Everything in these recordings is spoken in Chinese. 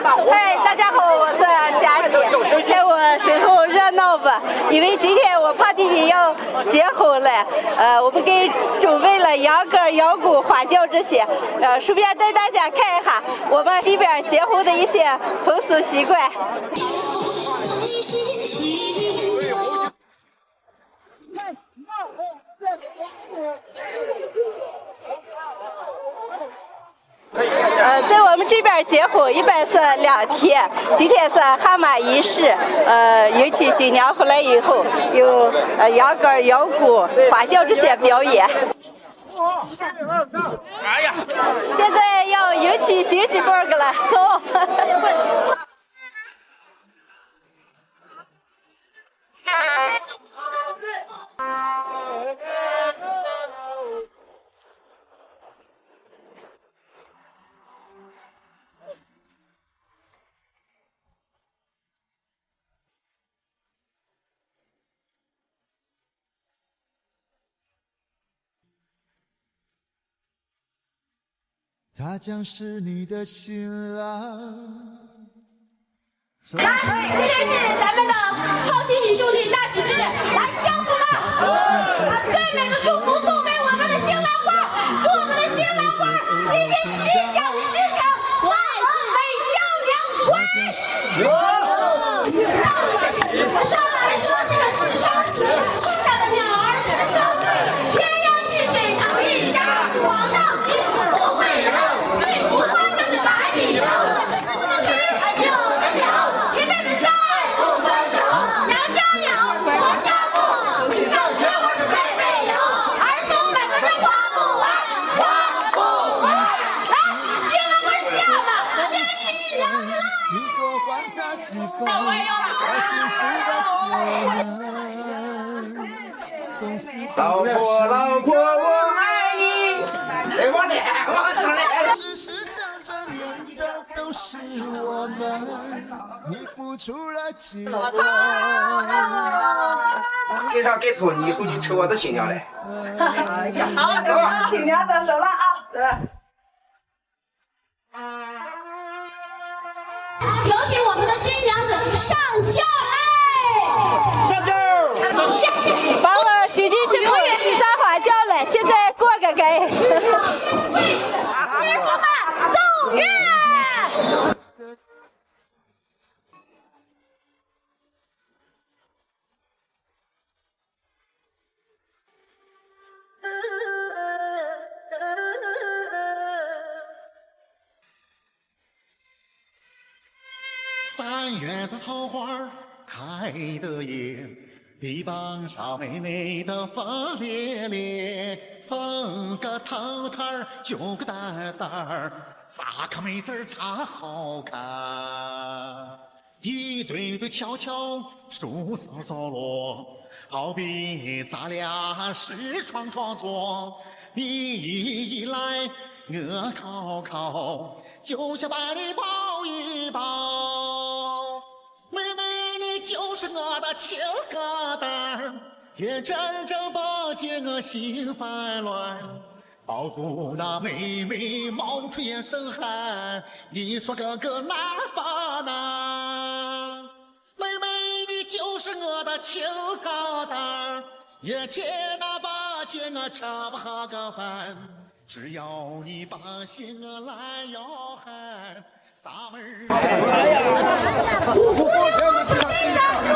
嗨，大家好，我是霞姐，在我身后热闹吧，因为今天我胖弟弟要结婚了，我们给准备了羊肝、羊骨、花轿这些，顺便带大家看一下我们这边结婚的一些风俗习惯。在我们这边结婚一般是2天，今天是汗马仪式，迎娶新娘回来以后有羊肝、羊骨、花轿这些表演。哎呀，现在要迎娶新媳妇儿了，走。他将是你的新郎。来，今天是咱们的好喜喜兄弟大喜之日，来，家父们，把最美的祝福送给我们的新郎官，祝我们的新郎官今天心想事成，万美娇娘乖。上来说这个是伤喜，树下的鸟儿只生对，鸳鸯戏水堂一家，广大集市不会人，最不欢就是白里人，有的吃，有的聊，一辈子相爱不分手，娘家有，我家不，上学我是最没有，儿孙们可是花不完，花不完。来，新郎官下吧，接新娘子来。你多还他几分，好幸福的过门。从此老婆老婆我爱你。哎，我的，我上来。事实上证明的都是我们，你付出了几分？给上给头，你回去瞅我的新娘来。好，走，新娘子走了啊。有请我们的新娘子上轿来！上轿！下把我兄弟媳妇娶上花轿了，现在过个该。师傅们奏乐！3月的桃花开得艳，地板上美美的花咧咧，放个桃摊儿，就个担担儿，咋个妹子儿咋好看？一对对悄悄，疏骚骚落，好比咱俩是双双座，你一来我靠靠，就想把你抱一抱。妹妹，你就是我的情疙瘩，也真正把解我心烦乱。抱住那妹妹，冒出一身汗，你说哥哥哪把难？妹妹，你就是我的情疙瘩，也天哪把解我吃不下个饭。只要你把心我来摇撼。撒门儿！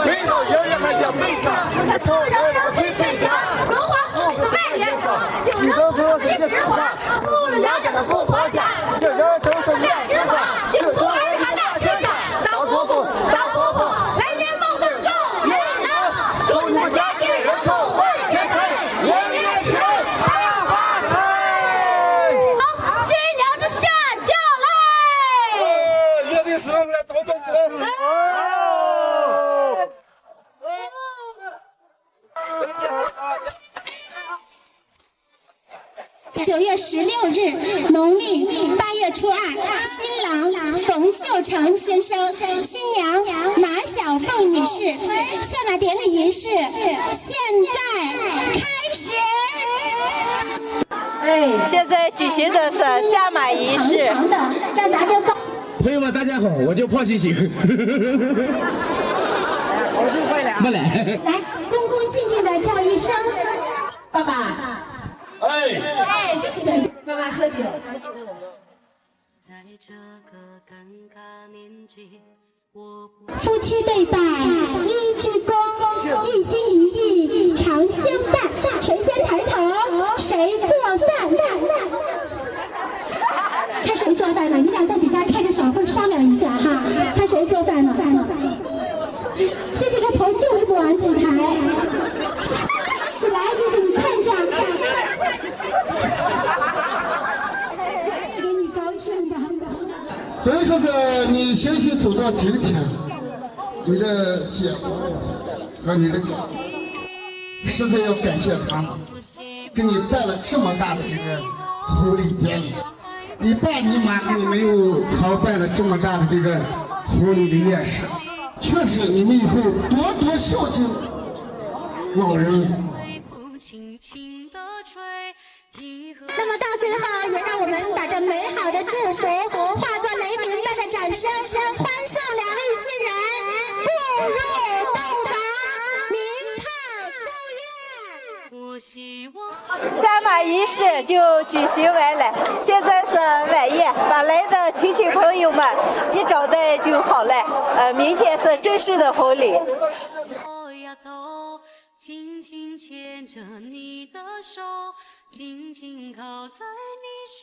没有爷爷那些妹子，人人最最强，荣华富贵外人好，有人不自己直话，不了娘家的姑婆家，有人都是两枝花，净土儿看两千家，当婆婆当婆婆，来年梦中中人能，祝你们家庭人口万千岁，年年喜大发财。好，新娘子下轿来。乐的时候来多多多。9月16日，农历8月初2，新郎冯秀成先生，新娘马小凤女士。下马典礼仪式现在开始。现在举行的是下马仪式。长长的，让咱这朋友们，大家好，我叫胖星星。没来。来，恭恭敬敬的叫一声爸爸。哎，这是表现。妈妈喝酒。在这个尴尬年纪，夫妻对拜一鞠躬，一心一意常相伴。谁先抬头，谁做饭。看谁做饭呢？你俩在底下看着小慧商量一下哈，看谁做饭呢？谢谢，这头就是不往起抬。起来，谢谢你看一下。这给你高兴的。所以说是你欣喜走到今天，你的姐夫和你的姐夫，实在要感谢他们，给你办了这么大的这个婚礼典礼。你爸你妈给你没有操办了这么大的这个婚礼的宴事，确实你们以后多多孝敬老人。那么到最后，也让我们把这美好的祝福化作雷鸣般的掌声，欢送两位新人步入洞房，鸣炮奏乐。下马仪式就举行完了，现在是晚宴，把来的亲戚朋友们一招待就好了。明天是正式的婚礼。紧紧牵着你的手，紧紧靠在你胸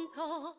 口。